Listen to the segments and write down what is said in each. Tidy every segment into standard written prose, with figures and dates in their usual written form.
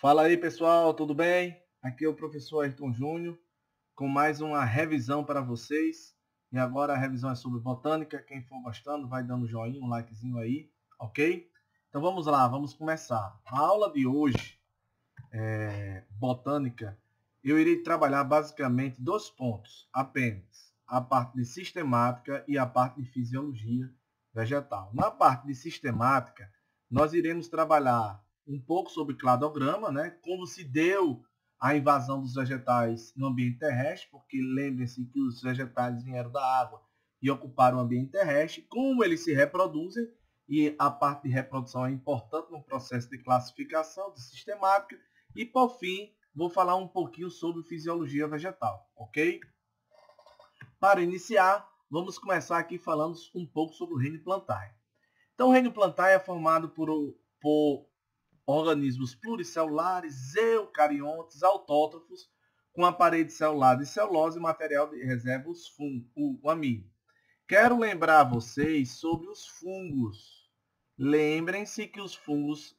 Fala aí, pessoal, tudo bem? Aqui é o professor Ayrton Júnior com mais uma revisão para vocês. E agora a revisão é sobre botânica. Quem for gostando, vai dando joinha, um likezinho aí, ok? Então vamos lá, vamos começar. A aula de hoje, botânica, eu irei trabalhar basicamente dois pontos apenas. A parte de sistemática e a parte de fisiologia vegetal. Na parte de sistemática, nós iremos trabalhar um pouco sobre cladograma, né? Como se deu a invasão dos vegetais no ambiente terrestre, porque lembrem-se que os vegetais vieram da água e ocuparam o ambiente terrestre, como eles se reproduzem, e a parte de reprodução é importante no processo de classificação, de sistemática, e por fim, vou falar um pouquinho sobre fisiologia vegetal, ok? Para iniciar, vamos começar aqui falando um pouco sobre o reino plantar. Então, o reino plantar é formado por organismos pluricelulares, eucariontes, autótrofos, com a parede celular de celulose e material de reserva, o amido. Quero lembrar vocês sobre os fungos. Lembrem-se que os fungos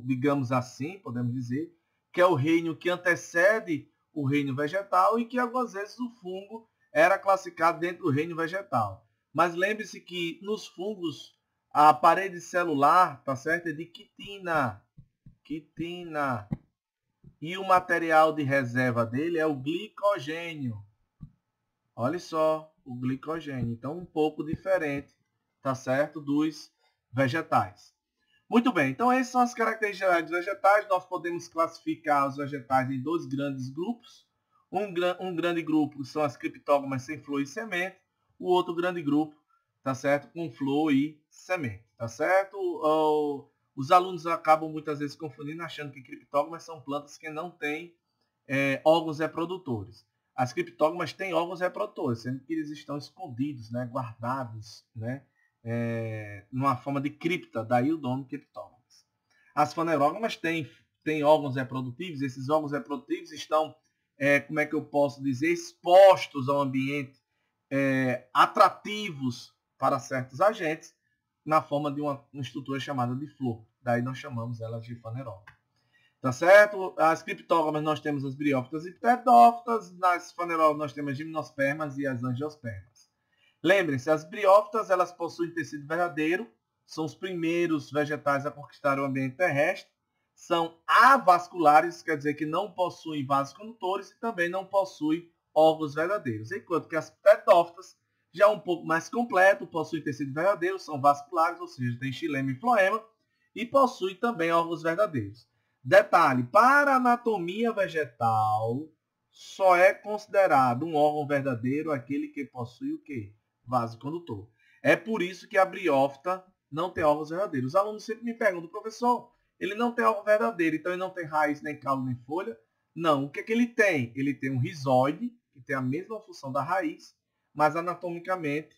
digamos assim, podemos dizer, que é o reino que antecede o reino vegetal e que algumas vezes o fungo era classificado dentro do reino vegetal. Mas lembre-se que nos fungos a parede celular, tá certo? É de quitina. E o material de reserva dele é o glicogênio. Olha só, o glicogênio. Então, um pouco diferente, tá certo? Dos vegetais. Muito bem, então essas são as características dos vegetais. Nós podemos classificar os vegetais em dois grandes grupos. Um grande grupo são as criptógamas sem flor e semente. O outro grande grupo, tá certo? Com flor e semente, tá certo? Os alunos acabam muitas vezes confundindo, achando que criptógamas são plantas que não têm órgãos reprodutores. As criptógamas têm órgãos reprodutores, sendo que eles estão escondidos, né, guardados, né, numa forma de cripta, daí o nome criptógamas. As fanerógamas têm órgãos reprodutivos, esses órgãos reprodutivos estão, como é que eu posso dizer, expostos ao ambiente, atrativos para certos agentes, na forma de uma estrutura chamada de flor. Daí nós chamamos elas de fanerógama. Tá certo? As criptógamas nós temos as briófitas e pteridófitas, nas fanerógamas nós temos as gimnospermas e as angiospermas. Lembrem-se, as briófitas elas possuem tecido verdadeiro, são os primeiros vegetais a conquistar o ambiente terrestre, são avasculares, quer dizer que não possuem vasos condutores e também não possuem órgãos verdadeiros, enquanto que as pteridófitas já é um pouco mais completo, possuem tecido verdadeiro, são vasculares, ou seja, tem xilema e floema, e possuem também órgãos verdadeiros. Detalhe, para a anatomia vegetal, só é considerado um órgão verdadeiro aquele que possui o quê? Vaso condutor. É por isso que a briófita não tem órgãos verdadeiros. Os alunos sempre me perguntam, professor, ele não tem órgão verdadeiro, então ele não tem raiz, nem caule, nem folha? Não, o que é que ele tem? Ele tem um rizóide, que tem a mesma função da raiz, mas anatomicamente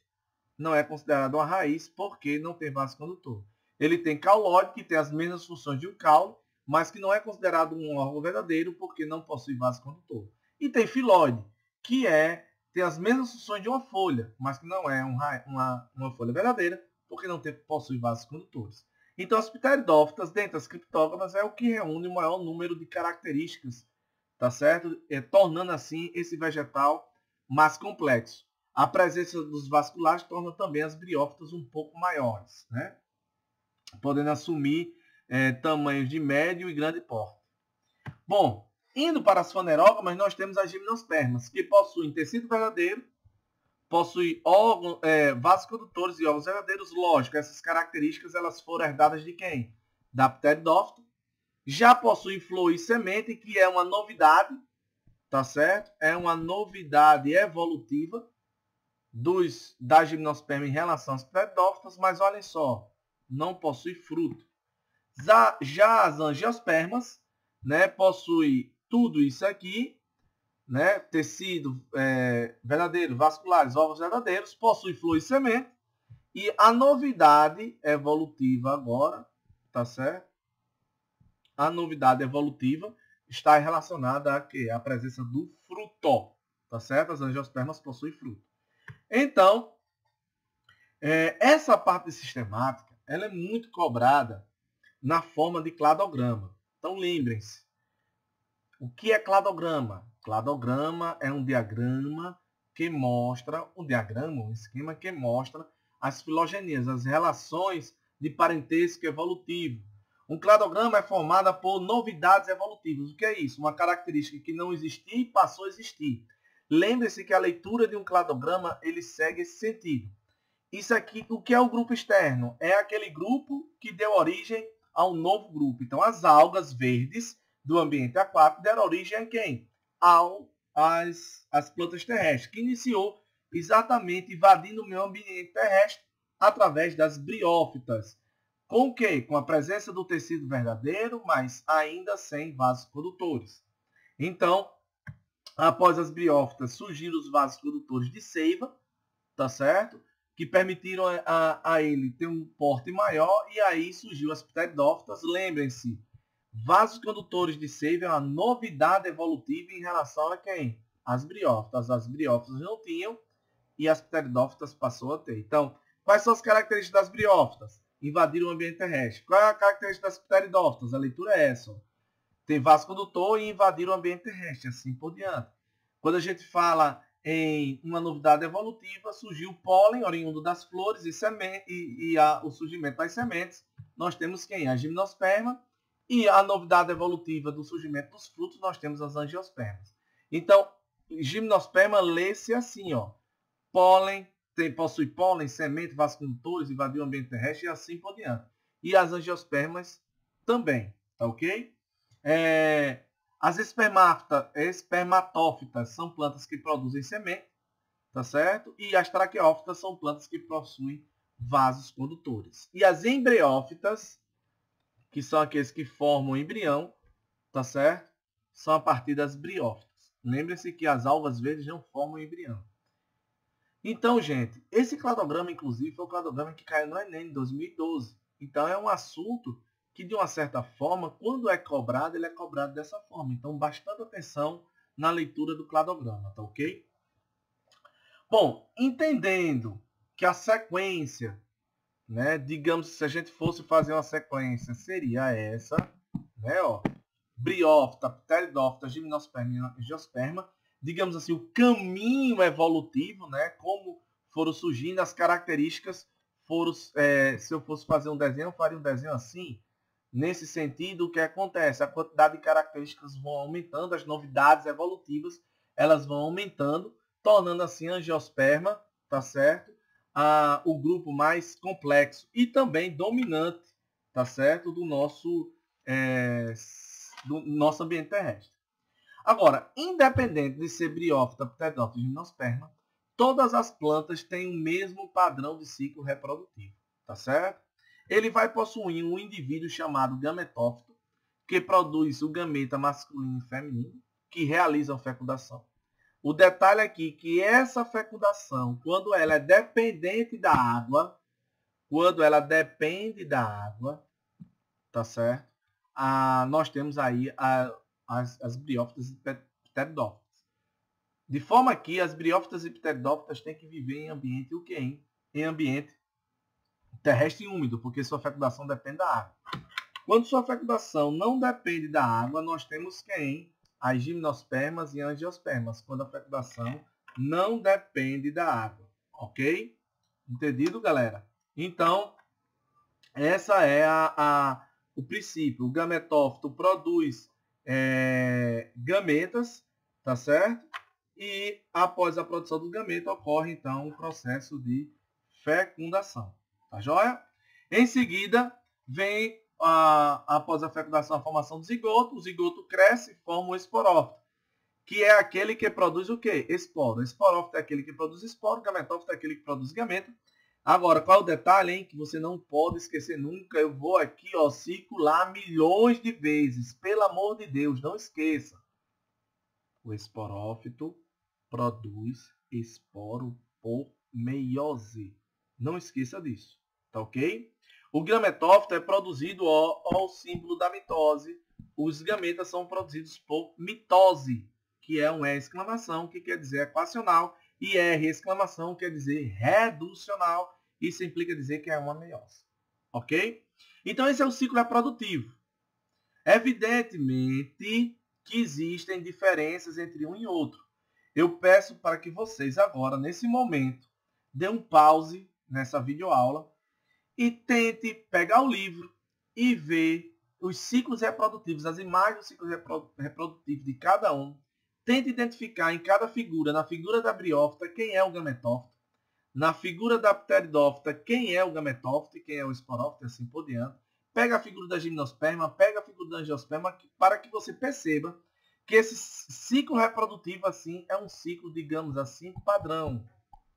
não é considerado uma raiz porque não tem vaso condutor. Ele tem caulóide, que tem as mesmas funções de um caule, mas que não é considerado um órgão verdadeiro porque não possui vaso condutor. E tem filóide, que tem as mesmas funções de uma folha, mas que não é uma folha verdadeira porque não possui vasos condutores. Então, as pteridófitas, dentre as criptógamas, é o que reúne o maior número de características, tá certo? Tornando assim esse vegetal mais complexo. A presença dos vasculares torna também as briófitas um pouco maiores, né? Podendo assumir tamanhos de médio e grande porte. Bom, indo para as fanerógamas, nós temos as gimnospermas, que possuem tecido verdadeiro, possuem vasos condutores e órgãos verdadeiros. Lógico, essas características elas foram herdadas de quem? Da pteridófita. Já possuem flor e semente, que é uma novidade, tá certo? É uma novidade evolutiva da gimnosperma em relação às pteridófitas, mas olhem só, não possui fruto. Já as angiospermas, né, possui tudo isso aqui, né, tecido verdadeiro, vasculares, ovos verdadeiros, possui flor e semente, e a novidade evolutiva agora, tá certo? A novidade evolutiva está relacionada a quê? A presença do fruto, tá certo? As angiospermas possuem fruto. Então, essa parte sistemática, ela é muito cobrada na forma de cladograma. Então, lembrem-se, O que é cladograma? Cladograma é um diagrama que mostra, um esquema que mostra as filogenias, as relações de parentesco evolutivo. Um cladograma é formado por novidades evolutivas. O que é isso? Uma característica que não existia e passou a existir. Lembre-se que a leitura de um cladograma, ele segue esse sentido. Isso aqui, o que é o grupo externo? É aquele grupo que deu origem a um novo grupo. Então, as algas verdes do ambiente aquático deram origem a quem? Às plantas terrestres, que iniciou exatamente invadindo o meio ambiente terrestre através das briófitas. Com o quê? Com a presença do tecido verdadeiro, mas ainda sem vasos condutores. Então, após as briófitas, surgiram os vasos condutores de seiva, tá certo? Que permitiram a ele ter um porte maior, e aí surgiu as pteridófitas. Lembrem-se, vasos condutores de seiva é uma novidade evolutiva em relação a quem? As briófitas. As briófitas não tinham e as pteridófitas passou a ter. Então, quais são as características das briófitas? Invadiram o ambiente terrestre. Qual é a característica das pteridófitas? A leitura é essa. Tem vaso condutor e invadiram o ambiente terrestre, assim por diante. Quando a gente fala em uma novidade evolutiva, surgiu o pólen oriundo das flores o surgimento das sementes. Nós temos quem? A gimnosperma. E a novidade evolutiva do surgimento dos frutos, nós temos as angiospermas. Então, gimnosperma lê-se assim, ó. Pólen, possui pólen, semente, vascultores, invadiu o ambiente terrestre e assim por diante. E as angiospermas também, tá ok? As espermatófitas são plantas que produzem semente, tá certo? E as traqueófitas são plantas que possuem vasos condutores. E as embriófitas, que são aqueles que formam o embrião, tá certo? São a partir das briófitas. Lembre-se que as algas verdes não formam embrião. Então, gente, esse cladograma, inclusive, foi o cladograma que caiu no Enem em 2012. Então, é um assunto que, de uma certa forma, quando é cobrado, ele é cobrado dessa forma. Então, bastante atenção na leitura do cladograma, tá ok? Bom, entendendo que a sequência, né, digamos, se a gente fosse fazer uma sequência, seria essa, né, ó, briófita, pteridófita, gimnosperma e angiosperma, digamos assim, o caminho evolutivo, né, como foram surgindo as características, se eu fosse fazer um desenho, eu faria um desenho assim. Nesse sentido, o que acontece? A quantidade de características vão aumentando, as novidades evolutivas, elas vão aumentando, tornando assim a angiosperma, tá certo? O grupo mais complexo e também dominante, tá certo? Do nosso ambiente terrestre. Agora, independente de ser briófita, pteridófita e gimnosperma, todas as plantas têm o mesmo padrão de ciclo reprodutivo, tá certo? Ele vai possuir um indivíduo chamado gametófito, que produz o gameta masculino e feminino, que realizam a fecundação. O detalhe aqui é que essa fecundação, quando ela é dependente da água, tá certo? Nós temos aí as briófitas e pteridófitas. De forma que as briófitas e pteridófitas têm que viver em ambiente o quê? Em ambiente terrestre e úmido, porque sua fecundação depende da água. Quando sua fecundação não depende da água, nós temos quem? As gimnospermas e angiospermas, quando a fecundação não depende da água. Ok? Entendido, galera? Então, essa é o princípio. O gametófito produz gametas, tá certo? E após a produção do gameta ocorre então o processo de fecundação, tá joia? Em seguida, vem após a fecundação a formação do zigoto. O zigoto cresce e forma o esporófito, que é aquele que produz o quê? Esporo. O esporófito é aquele que produz esporo, o gametófito é aquele que produz gameta. Agora, qual é o detalhe, hein? Que você não pode esquecer nunca. Eu vou aqui, ó, circular milhões de vezes. Pelo amor de Deus, não esqueça. O esporófito produz esporo por meiose. Não esqueça disso, tá ok? O gametófito é produzido ao símbolo da mitose. Os gametas são produzidos por mitose, que é um E exclamação, que quer dizer equacional, e R exclamação, quer dizer reducional. Isso implica dizer que é uma meiose, ok? Então esse é o ciclo reprodutivo. Evidentemente que existem diferenças entre um e outro. Eu peço para que vocês agora, nesse momento, dê um pause nessa videoaula e tente pegar o livro e ver os ciclos reprodutivos, as imagens dos ciclos reprodutivos de cada um. Tente identificar em cada figura, na figura da briófita, quem é o gametófito, na figura da pteridófita, quem é o gametófito e quem é o esporófito, e assim por diante. Pega a figura da gimnosperma, pega a figura da angiosperma, para que você perceba que esse ciclo reprodutivo, assim, é um ciclo, digamos assim, padrão,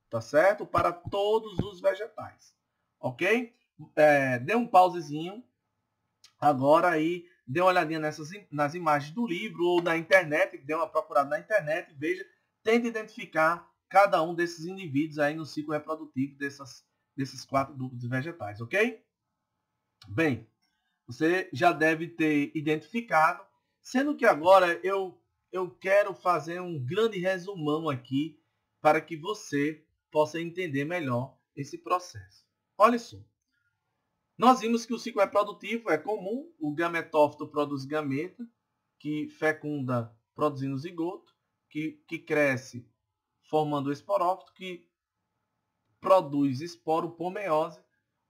tá certo? Para todos os vegetais, ok? Dê um pausezinho agora aí, dê uma olhadinha nas imagens do livro ou na internet, dê uma procurada na internet, veja, tente identificar cada um desses indivíduos aí no ciclo reprodutivo desses 4 grupos de vegetais, ok? Bem, você já deve ter identificado, sendo que agora eu quero fazer um grande resumão aqui para que você possa entender melhor esse processo. Olha só. Nós vimos que o ciclo reprodutivo é comum, o gametófito produz gameta, que fecunda produzindo zigoto, que cresce formando o esporófito, que produz esporo por meiose,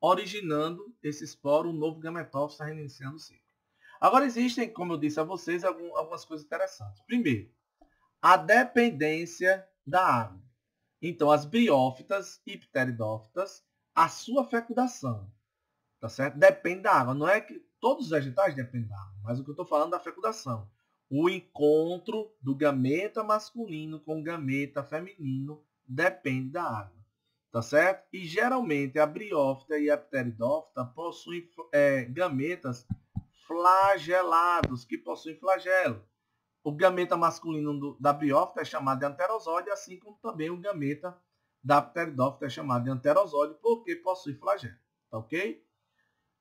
originando esse esporo, um novo gametófito está reiniciando o ciclo. Agora existem, como eu disse a vocês, algumas coisas interessantes. Primeiro, a dependência da água. Então, as briófitas e pteridófitas, a sua fecundação, tá certo? Depende da água. Não é que todos os vegetais dependem da água, mas o que eu estou falando é da fecundação. O encontro do gameta masculino com o gameta feminino depende da água, tá certo? E geralmente a briófita e a pteridófita possuem gametas flagelados, que possuem flagelo. O gameta masculino da briófita é chamado de anterosóide, assim como também o gameta da pteridófita é chamado de anterosóide, porque possui flagelo, tá ok?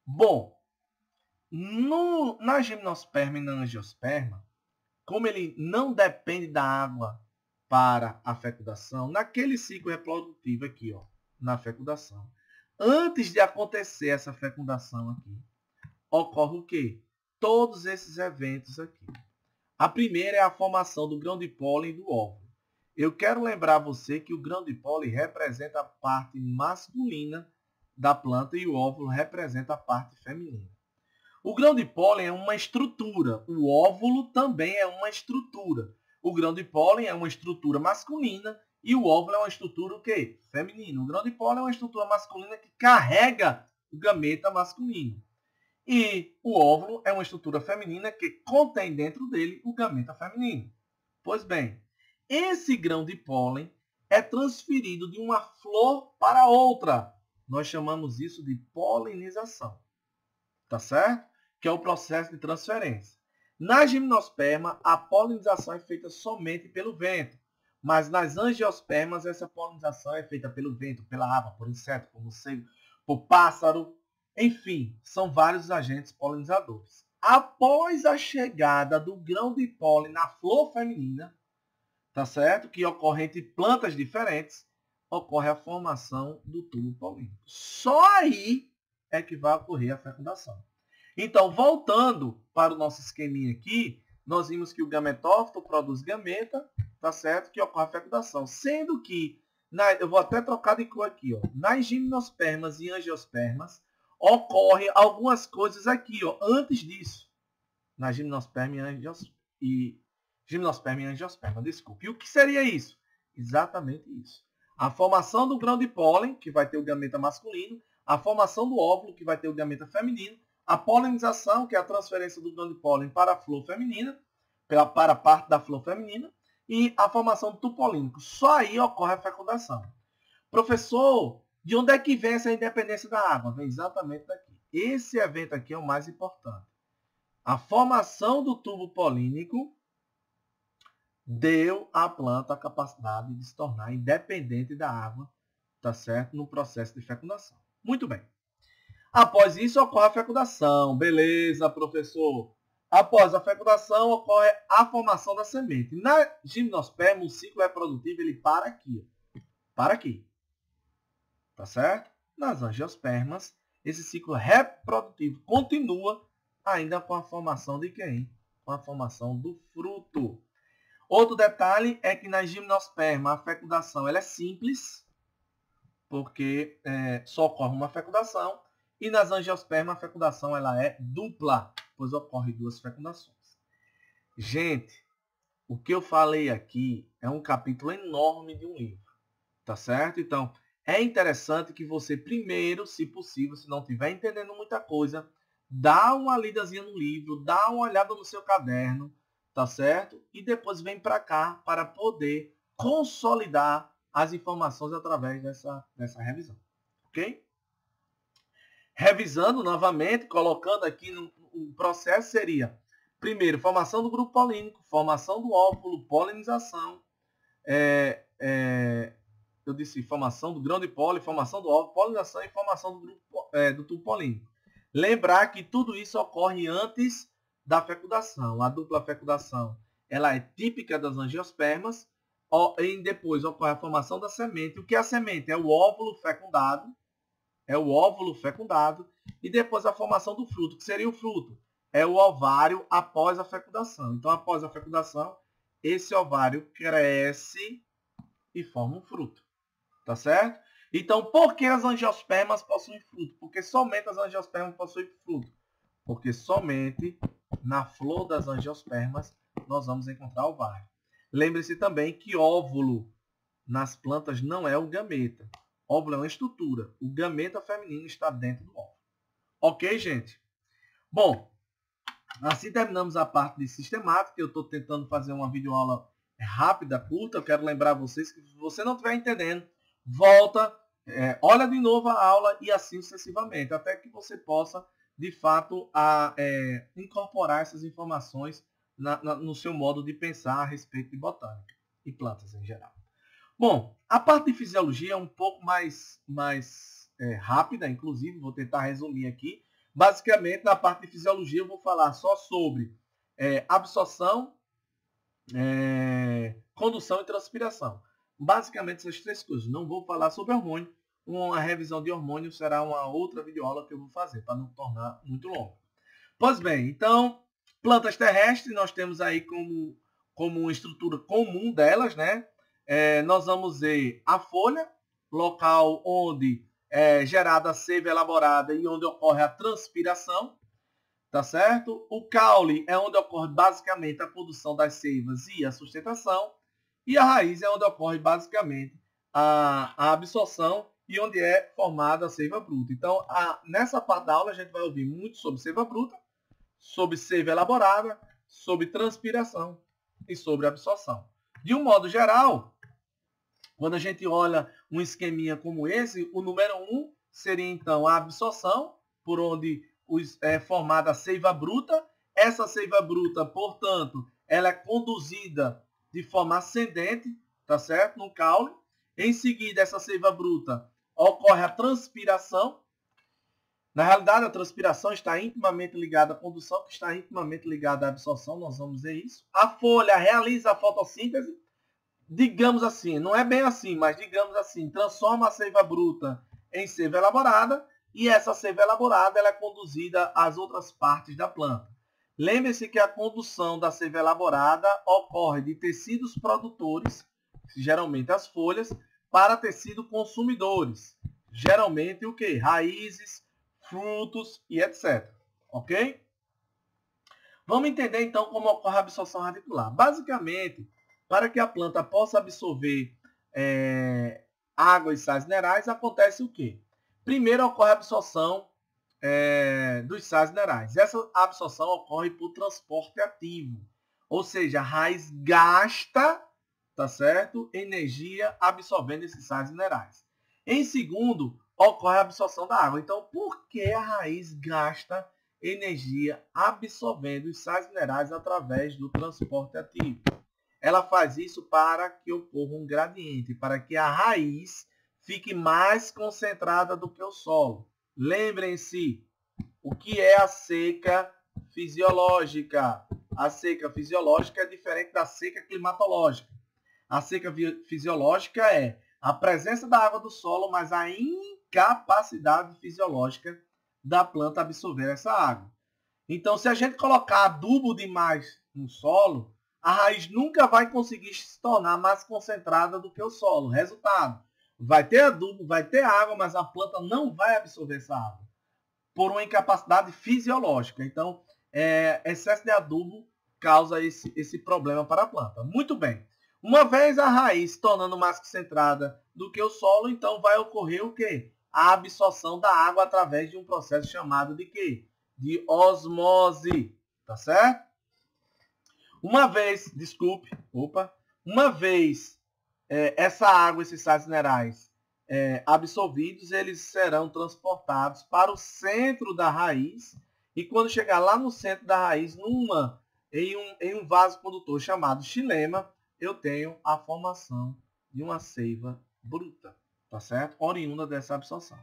Bom, na gimnosperma e na angiosperma, como ele não depende da água para a fecundação, naquele ciclo reprodutivo aqui, ó, na fecundação, antes de acontecer essa fecundação aqui, ocorre o quê? Todos esses eventos aqui. A primeira é a formação do grão de pólen do óvulo. Eu quero lembrar você que o grão de pólen representa a parte masculina da planta e o óvulo representa a parte feminina. O grão de pólen é uma estrutura, o óvulo também é uma estrutura. O grão de pólen é uma estrutura masculina e o óvulo é uma estrutura o quê? Feminina. O grão de pólen é uma estrutura masculina que carrega o gameta masculino. E o óvulo é uma estrutura feminina que contém dentro dele o gameta feminino. Pois bem, esse grão de pólen é transferido de uma flor para outra. Nós chamamos isso de polinização. Tá certo? Que é o processo de transferência. Na gimnosperma, a polinização é feita somente pelo vento. Mas nas angiospermas, essa polinização é feita pelo vento, pela água, por inseto, por morcego, por pássaro. Enfim, são vários agentes polinizadores. Após a chegada do grão de pólen na flor feminina, tá certo? Que ocorre entre plantas diferentes, ocorre a formação do tubo polínico. Só aí é que vai ocorrer a fecundação. Então, voltando para o nosso esqueminha aqui, nós vimos que o gametófito produz gameta, tá certo? Que ocorre a fecundação. Sendo que, eu vou até trocar de cor aqui, ó. Nas gimnospermas e angiospermas, ocorre algumas coisas aqui, ó, antes disso. Na gimnosperma e angiosperma, desculpe. E o que seria isso? Exatamente isso. A formação do grão de pólen, que vai ter o gameta masculino, a formação do óvulo, que vai ter o gameta feminino, a polinização, que é a transferência do grão de pólen para a flor feminina, para a parte da flor feminina, e a formação do tubo polínico. Só aí ocorre a fecundação. Professor, de onde é que vem essa independência da água? Vem exatamente daqui. Esse evento aqui é o mais importante. A formação do tubo polínico deu à planta a capacidade de se tornar independente da água, tá certo? No processo de fecundação. Muito bem. Após isso, ocorre a fecundação. Beleza, professor. Após a fecundação, ocorre a formação da semente. Na gimnosperma, o ciclo reprodutivo ele para aqui. Para aqui. Tá certo? Nas angiospermas, esse ciclo reprodutivo continua ainda com a formação de quem? com a formação do fruto. Outro detalhe é que na gimnosperma a fecundação ela é simples, porque só ocorre uma fecundação, e nas angiospermas a fecundação ela é dupla, pois ocorre 2 fecundações. Gente, o que eu falei aqui é um capítulo enorme de um livro, tá certo? Então, é interessante que você primeiro, se possível, se não estiver entendendo muita coisa, dá uma lidazinha no livro, dá uma olhada no seu caderno, tá certo? E depois vem para cá para poder consolidar as informações através dessa revisão, ok? Revisando novamente, colocando aqui no processo seria, primeiro, formação do grupo polínico, formação do óvulo, polinização, eu disse formação do grão de pólen, formação do óvulo, polinização e formação do grupo do tubo polínico. Lembrar que tudo isso ocorre antes da fecundação. A dupla fecundação ela é típica das angiospermas, e depois ocorre a formação da semente. O que é a semente? É o óvulo fecundado, e depois a formação do fruto. O que seria o fruto? É o ovário após a fecundação. Então, após a fecundação, esse ovário cresce e forma um fruto. Tá certo? Então, por que as angiospermas possuem fruto? Porque somente as angiospermas possuem fruto. Porque somente na flor das angiospermas nós vamos encontrar ovário. Lembre-se também que óvulo nas plantas não é o gameta. Óvulo é uma estrutura. O gameta feminino está dentro do óvulo. Ok, gente? Bom, assim terminamos a parte de sistemática. Eu estou tentando fazer uma videoaula rápida, curta. Eu quero lembrar vocês que se você não estiver entendendo, volta, olha de novo a aula e assim sucessivamente, até que você possa, de fato, incorporar essas informações no seu modo de pensar a respeito de botânica e plantas em geral. Bom, a parte de fisiologia é um pouco mais rápida, inclusive, vou tentar resumir aqui. Basicamente, na parte de fisiologia, eu vou falar só sobre absorção, condução e transpiração. Basicamente, essas 3 coisas. Não vou falar sobre hormônio. Uma revisão de hormônio será uma outra videoaula que eu vou fazer, para não tornar muito longo. Pois bem, então, plantas terrestres, nós temos aí como uma estrutura comum delas, né? Nós vamos ver a folha, local onde é gerada a seiva elaborada e onde ocorre a transpiração, tá certo? O caule é onde ocorre basicamente a produção das seivas e a sustentação, e a raiz é onde ocorre basicamente a absorção e onde é formada a seiva bruta. Então, nessa parte da aula a gente vai ouvir muito sobre seiva bruta, sobre seiva elaborada, sobre transpiração e sobre absorção. De um modo geral, quando a gente olha um esqueminha como esse, o número 1 seria então a absorção, por onde é formada a seiva bruta. Essa seiva bruta, portanto, ela é conduzida de forma ascendente, tá certo? No caule. Em seguida, essa seiva bruta ocorre a transpiração. Na realidade, a transpiração está intimamente ligada à condução, que está intimamente ligada à absorção, nós vamos ver isso. A folha realiza a fotossíntese, digamos assim, não é bem assim, mas digamos assim, transforma a seiva bruta em seiva elaborada, e essa seiva elaborada ela é conduzida às outras partes da planta. Lembre-se que a condução da seiva elaborada ocorre de tecidos produtores, geralmente as folhas, para tecidos consumidores. Geralmente o quê? Raízes, frutos e etc. Ok? Vamos entender então como ocorre a absorção radicular. Basicamente, para que a planta possa absorver água e sais minerais, acontece o quê? Primeiro ocorre a absorção dos sais minerais. Essa absorção ocorre por transporte ativo. Ou seja, a raiz gasta, tá certo? Energia absorvendo esses sais minerais. Em segundo, ocorre a absorção da água. Então, por que a raiz gasta energia absorvendo os sais minerais através do transporte ativo? Ela faz isso para que ocorra um gradiente, para que a raiz fique mais concentrada do que o solo. Lembrem-se, o que é a seca fisiológica? A seca fisiológica é diferente da seca climatológica. A seca fisiológica é a presença da água do solo, mas a incapacidade fisiológica da planta absorver essa água. Então, se a gente colocar adubo demais no solo, a raiz nunca vai conseguir se tornar mais concentrada do que o solo. Resultado, vai ter adubo, vai ter água, mas a planta não vai absorver essa água por uma incapacidade fisiológica. Então, excesso de adubo causa esse problema para a planta. Muito bem. Uma vez a raiz se tornando mais concentrada do que o solo, então vai ocorrer o quê? A absorção da água através de um processo chamado de quê? De osmose. Tá certo? Uma vez essa água, esses sais minerais absorvidos, eles serão transportados para o centro da raiz e quando chegar lá no centro da raiz, em um vaso condutor chamado xilema, eu tenho a formação de uma seiva bruta, tá certo? Oriunda dessa absorção.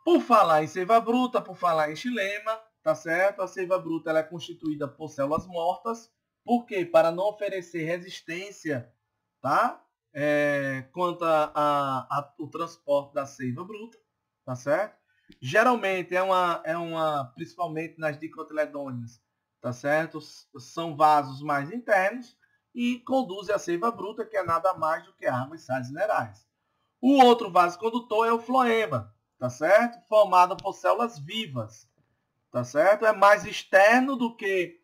Por falar em seiva bruta, por falar em xilema, tá certo? A seiva bruta ela é constituída por células mortas, porque para não oferecer resistência, tá? Quanto ao transporte da seiva bruta, tá certo? Geralmente principalmente nas dicotiledôneas, tá certo? São vasos mais internos e conduzem a seiva bruta, que é nada mais do que água e sais minerais. O outro vaso condutor é o floema, tá certo? Formado por células vivas, tá certo? É mais externo do que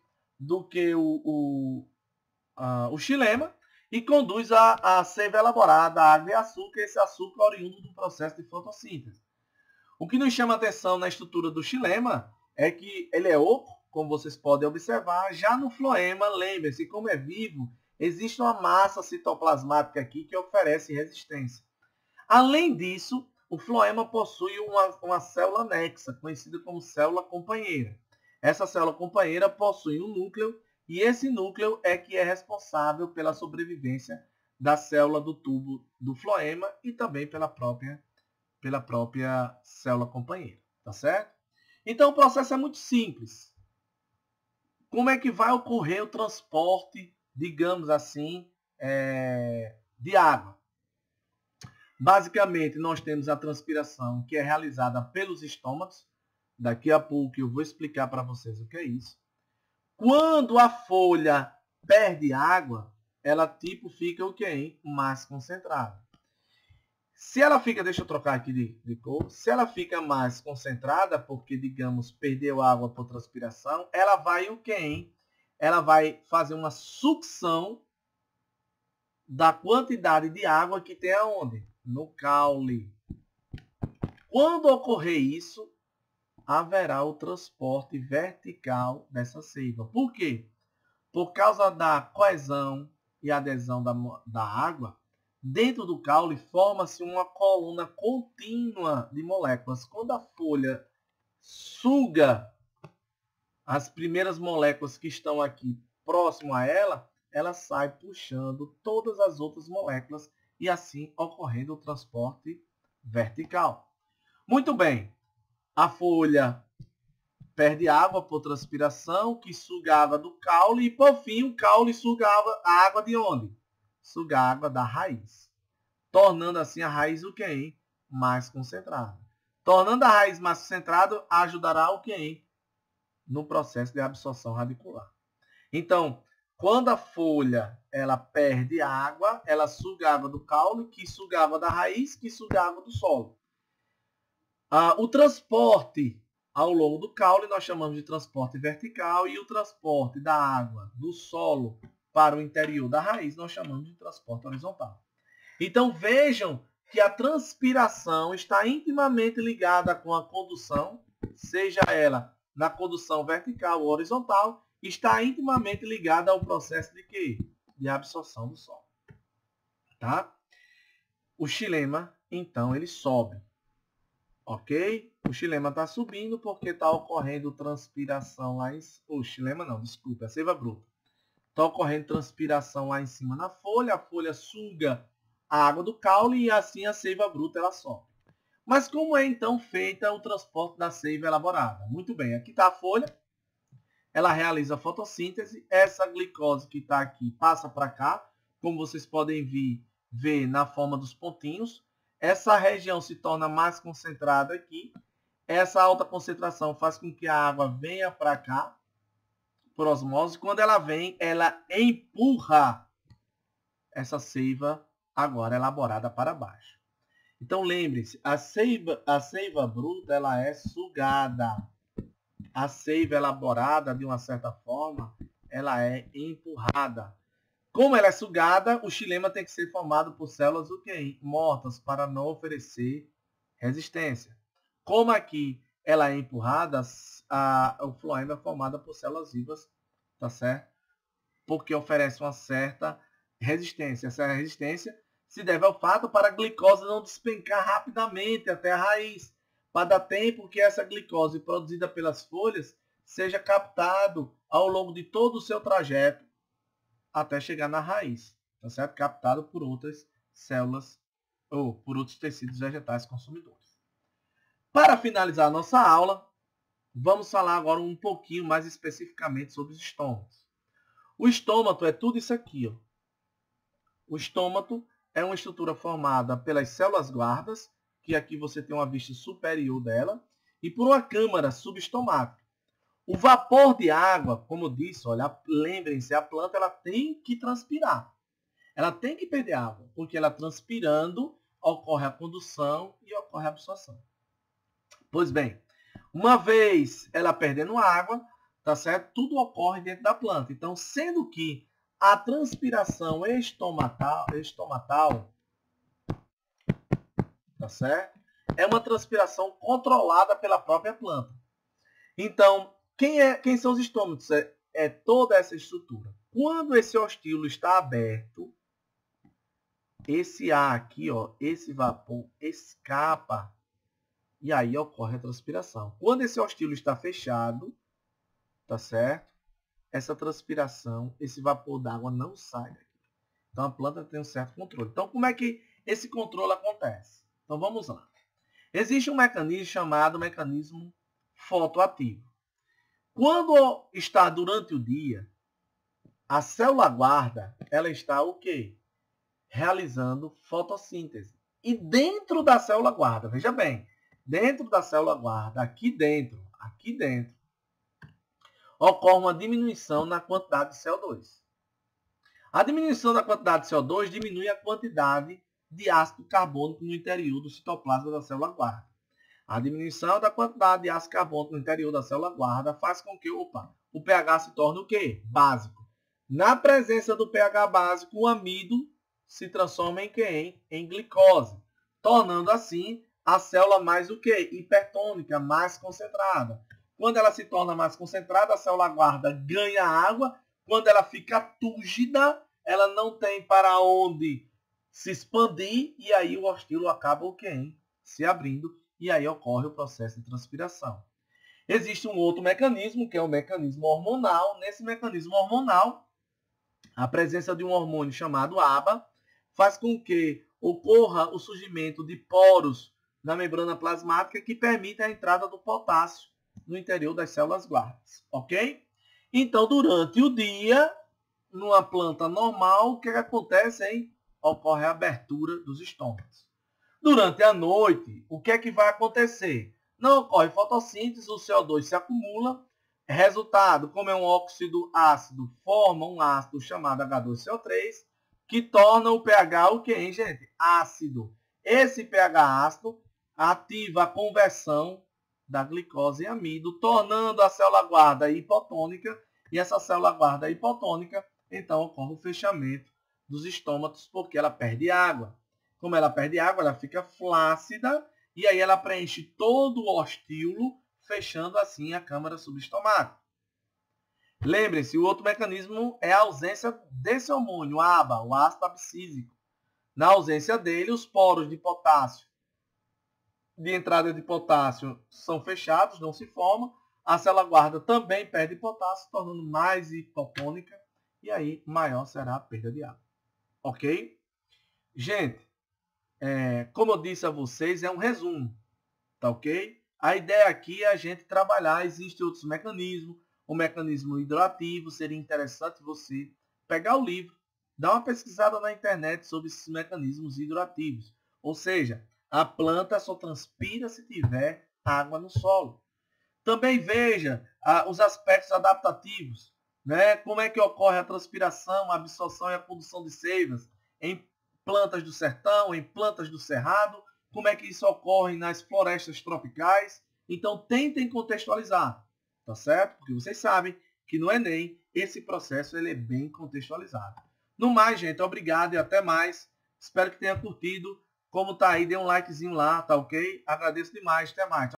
o xilema e conduz a seiva elaborada, a água e açúcar, esse açúcar oriundo do processo de fotossíntese. O que nos chama a atenção na estrutura do xilema é que ele é oco, como vocês podem observar. Já no floema, lembre-se, como é vivo, existe uma massa citoplasmática aqui que oferece resistência. Além disso, o floema possui uma célula anexa, conhecida como célula companheira. Essa célula companheira possui um núcleo e esse núcleo é que é responsável pela sobrevivência da célula do tubo do floema e também pela própria célula companheira, tá certo? Então o processo é muito simples. Como é que vai ocorrer o transporte, digamos assim, de água? Basicamente, nós temos a transpiração que é realizada pelos estômatos. Daqui a pouco eu vou explicar para vocês o que é isso. Quando a folha perde água, ela tipo fica o quê? Mais concentrada. Se ela fica, deixa eu trocar aqui de cor, se ela fica mais concentrada, porque, digamos, perdeu água por transpiração, ela vai o quê? Ela vai fazer uma sucção da quantidade de água que tem aonde? No caule. Quando ocorrer isso, haverá o transporte vertical dessa seiva. Por quê? Por causa da coesão e adesão da água, dentro do caule forma-se uma coluna contínua de moléculas. Quando a folha suga as primeiras moléculas que estão aqui próximo a ela, ela sai puxando todas as outras moléculas e assim ocorrendo o transporte vertical. Muito bem, a folha perde água por transpiração, que sugava do caule, e por fim o caule sugava a água de onde? Suga a água da raiz, tornando assim a raiz o quê? Mais concentrada. Tornando a raiz mais concentrada, ajudará o quê? No processo de absorção radicular. Então, quando a folha ela perde água, ela sugava do caule, que sugava da raiz, que sugava do solo. O transporte ao longo do caule nós chamamos de transporte vertical e o transporte da água do solo para o interior da raiz nós chamamos de transporte horizontal. Então vejam que a transpiração está intimamente ligada com a condução, seja ela na condução vertical ou horizontal, está intimamente ligada ao processo de quê? De absorção do solo. Tá? O xilema, então, ele sobe. Ok? O xilema está subindo porque está ocorrendo transpiração lá em cima. O xilema não, desculpa, é a seiva bruta. Está ocorrendo transpiração lá em cima na folha, a folha suga a água do caule e assim a seiva bruta ela sobe. Mas como é então feita o transporte da seiva elaborada? Muito bem, aqui está a folha, ela realiza a fotossíntese, essa glicose que está aqui passa para cá, como vocês podem ver na forma dos pontinhos. Essa região se torna mais concentrada aqui. essa alta concentração faz com que a água venha para cá, por osmose. Quando ela vem, ela empurra essa seiva agora elaborada para baixo. Então, lembre-se, a seiva bruta ela é sugada. A seiva elaborada, de uma certa forma, ela é empurrada. Como ela é sugada, o xilema tem que ser formado por células o quê? Mortas, para não oferecer resistência. Como aqui ela é empurrada, o floema é formado por células vivas, tá certo? Porque oferece uma certa resistência. Essa resistência se deve ao fato para a glicose não despencar rapidamente até a raiz, para dar tempo que essa glicose produzida pelas folhas seja captado ao longo de todo o seu trajeto até chegar na raiz, tá certo? Captado por outras células ou por outros tecidos vegetais consumidores. Para finalizar a nossa aula, vamos falar agora um pouquinho mais especificamente sobre os estômatos. O estômato é tudo isso aqui, ó. O estômato é uma estrutura formada pelas células guardas, que aqui você tem uma vista superior dela, e por uma câmara subestomática. O vapor de água, como eu disse, olha, lembrem-se, a planta ela tem que transpirar. Ela tem que perder água, porque ela transpirando ocorre a condução e ocorre a absorção. Pois bem, uma vez ela perdendo água, tá certo? Tudo ocorre dentro da planta. Então, sendo que a transpiração estomatal, tá certo? É uma transpiração controlada pela própria planta. Então, quem são os estômatos? É toda essa estrutura. Quando esse ostíolo está aberto, esse ar aqui, ó, esse vapor escapa e aí ocorre a transpiração. Quando esse ostíolo está fechado, tá certo? Essa transpiração, esse vapor d'água não sai daqui. Então a planta tem um certo controle. Então como é que esse controle acontece? Então vamos lá. Existe um mecanismo chamado mecanismo fotoativo. Quando está durante o dia, a célula guarda, ela está o quê? Realizando fotossíntese. E dentro da célula guarda, veja bem, dentro da célula guarda, aqui dentro, ocorre uma diminuição na quantidade de CO2. A diminuição da quantidade de CO2 diminui a quantidade de ácido carbônico no interior do citoplasma da célula guarda. A diminuição da quantidade de ácido carbônico no interior da célula guarda faz com que o pH se torne o quê? Básico. Na presença do pH básico, o amido se transforma em quê? Em glicose, tornando assim a célula mais o quê? Hipertônica, mais concentrada. Quando ela se torna mais concentrada, a célula guarda ganha água. Quando ela fica túrgida, ela não tem para onde se expandir e aí o ostíolo acaba o quê? Se abrindo e aí ocorre o processo de transpiração. Existe um outro mecanismo, que é o mecanismo hormonal. Nesse mecanismo hormonal, a presença de um hormônio chamado ABA faz com que ocorra o surgimento de poros na membrana plasmática que permite a entrada do potássio no interior das células guardas, ok? Então, durante o dia, numa planta normal, o que acontece, hein? Ocorre a abertura dos estômatos. Durante a noite, o que é que vai acontecer? Não ocorre fotossíntese, o CO2 se acumula. Resultado, como é um óxido ácido, forma um ácido chamado H2CO3, que torna o pH o que, hein, gente? Ácido. Esse pH ácido ativa a conversão da glicose em amido, tornando a célula guarda hipotônica, e essa célula guarda hipotônica, então ocorre o fechamento dos estômatos, porque ela perde água. Como ela perde água, ela fica flácida, e aí ela preenche todo o ostíolo, fechando assim a câmara subestomática. Lembrem-se, o outro mecanismo é a ausência desse hormônio, ABA, o ácido abscísico. Na ausência dele, os poros de potássio, de entrada de potássio, são fechados, não se formam. A célula guarda também perde potássio, tornando mais hipotônica, e aí maior será a perda de água. Ok? Gente, como eu disse a vocês, é um resumo, tá ok? A ideia aqui é a gente trabalhar, existem outros mecanismos, o mecanismo hidroativo, seria interessante você pegar o livro, dar uma pesquisada na internet sobre esses mecanismos hidroativos. Ou seja, a planta só transpira se tiver água no solo. Também veja os aspectos adaptativos, né? Como é que ocorre a transpiração, a absorção e a condução de seivas em plantas do sertão, em plantas do cerrado, como é que isso ocorre nas florestas tropicais. Então, tentem contextualizar, tá certo? Porque vocês sabem que no Enem esse processo ele é bem contextualizado. No mais, gente, obrigado e até mais. Espero que tenha curtido. Como tá aí, dê um likezinho lá, tá ok? Agradeço demais. Até mais.